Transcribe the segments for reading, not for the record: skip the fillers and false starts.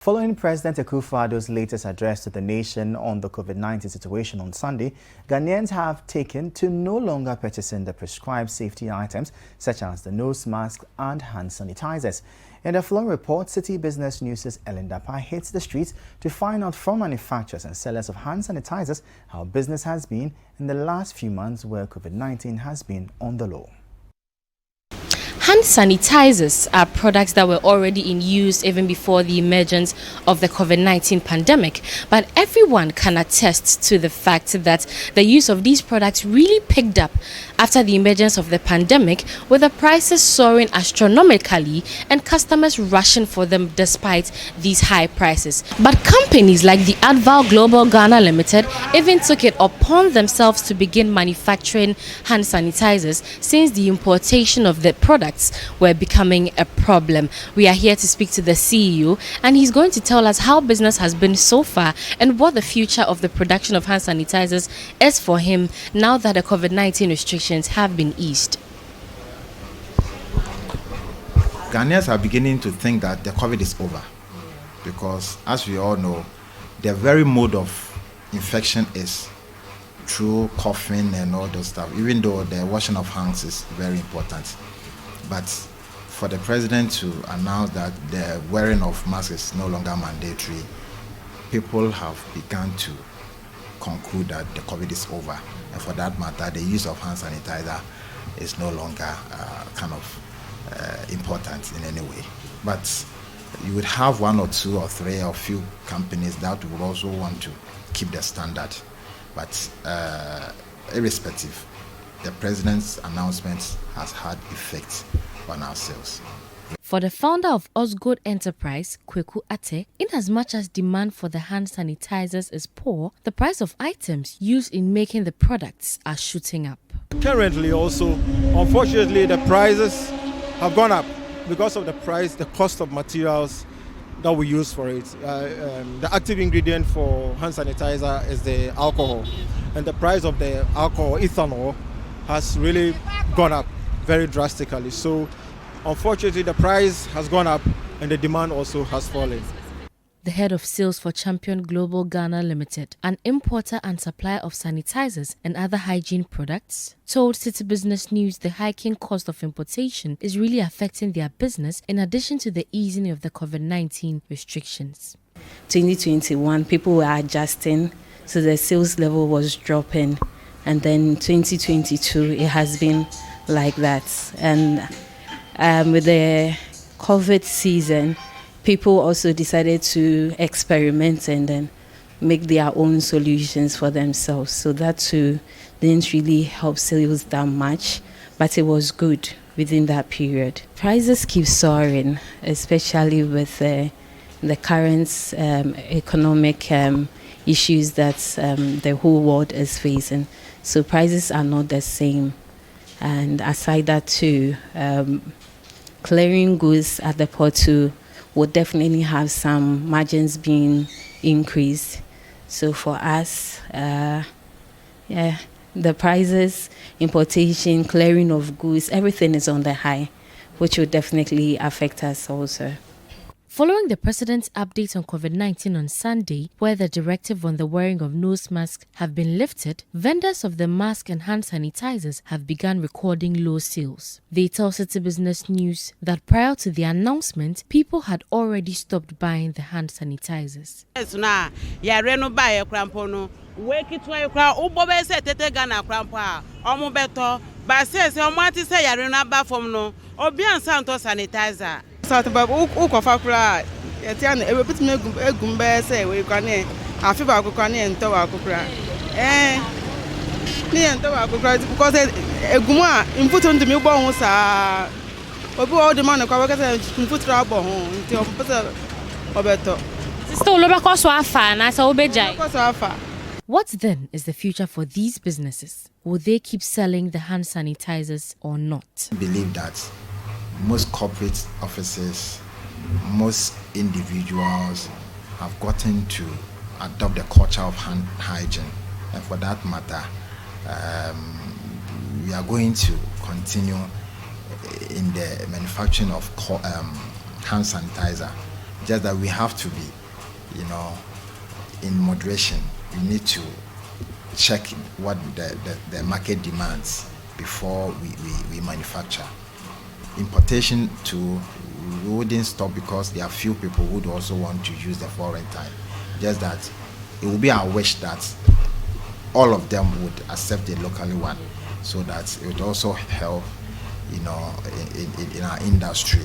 Following President Akufo-Addo's latest address to the nation on the COVID-19 situation on Sunday, Ghanaians have taken to no longer purchasing the prescribed safety items such as the nose mask and hand sanitizers. In the following report, City Business News' Ellen Dapa hits the streets to find out from manufacturers and sellers of hand sanitizers how business has been in the last few months where COVID-19 has been on the low. Hand sanitizers are products that were already in use even before the emergence of the COVID-19 pandemic, but everyone can attest to the fact that the use of these products really picked up after the emergence of the pandemic, with the prices soaring astronomically and customers rushing for them despite these high prices. But companies like the Adval Global Ghana Limited even took it upon themselves to begin manufacturing hand sanitizers since the importation of the products were becoming a problem. We are here to speak to the CEO, and he's going to tell us how business has been so far and what the future of the production of hand sanitizers is for him now that the COVID-19 restrictions have been eased. Ghanaians are beginning to think that the COVID is over because, as we all know, the very mode of infection is through coughing and all those stuff, even though the washing of hands is very important. But for the president to announce that the wearing of masks is no longer mandatory, people have begun to conclude that the COVID is over. And for that matter, the use of hand sanitizer is no longer important in any way. But you would have one or two or three or few companies that would also want to keep the standard. But irrespective, the president's announcement has had effect on our sales. For the founder of Osgood Enterprise, Kweku Ate, in as much as demand for the hand sanitizers is poor, the price of items used in making the products are shooting up. Currently also, unfortunately, the prices have gone up because of the cost of materials that we use for it. The active ingredient for hand sanitizer is the alcohol, and the price of the alcohol, ethanol, has really gone up very drastically. So unfortunately, the price has gone up and the demand also has fallen. The head of sales for Champion Global Ghana Limited, an importer and supplier of sanitizers and other hygiene products, told City Business News the hiking cost of importation is really affecting their business in addition to the easing of the COVID-19 restrictions. 2021, people were adjusting, so the sales level was dropping. And then 2022, it has been like that. And with the COVID season, people also decided to experiment and then make their own solutions for themselves. So that too didn't really help sales that much, but it was good within that period. Prices keep soaring, especially with the current economic issues that the whole world is facing. So prices are not the same. And aside that too, clearing goods at the port too would definitely have some margins being increased. So for us, the prices, importation, clearing of goods, everything is on the high, which will definitely affect us also. Following the president's update on COVID-19 on Sunday, where the directive on the wearing of nose masks have been lifted, vendors of the mask and hand sanitizers have begun recording low sales. They tell City Business News that prior to the announcement, people had already stopped buying the hand sanitizers. What then is the future for these businesses? Will they keep selling the hand sanitizers or not? I believe that most corporate offices, most individuals have gotten to adopt the culture of hand hygiene. And for that matter, we are going to continue in the manufacturing of hand sanitizer Just that we have to be, in moderation. We need to check what the market demands before we manufacture. Importation too, we wouldn't stop because there are few people who would also want to use the foreign type. Just that it would be our wish that all of them would accept the locally one, so that it would also help, in our industry.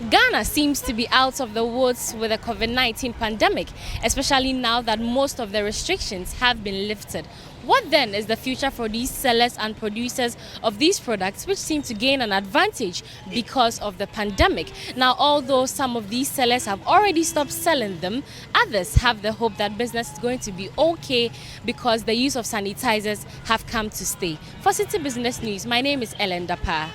Ghana seems to be out of the woods with the COVID-19 pandemic, especially now that most of the restrictions have been lifted. What then is the future for these sellers and producers of these products, which seem to gain an advantage because of the pandemic? Now, although some of these sellers have already stopped selling them, others have the hope that business is going to be okay because the use of sanitizers have come to stay. For City Business News, my name is Ellen Dapa.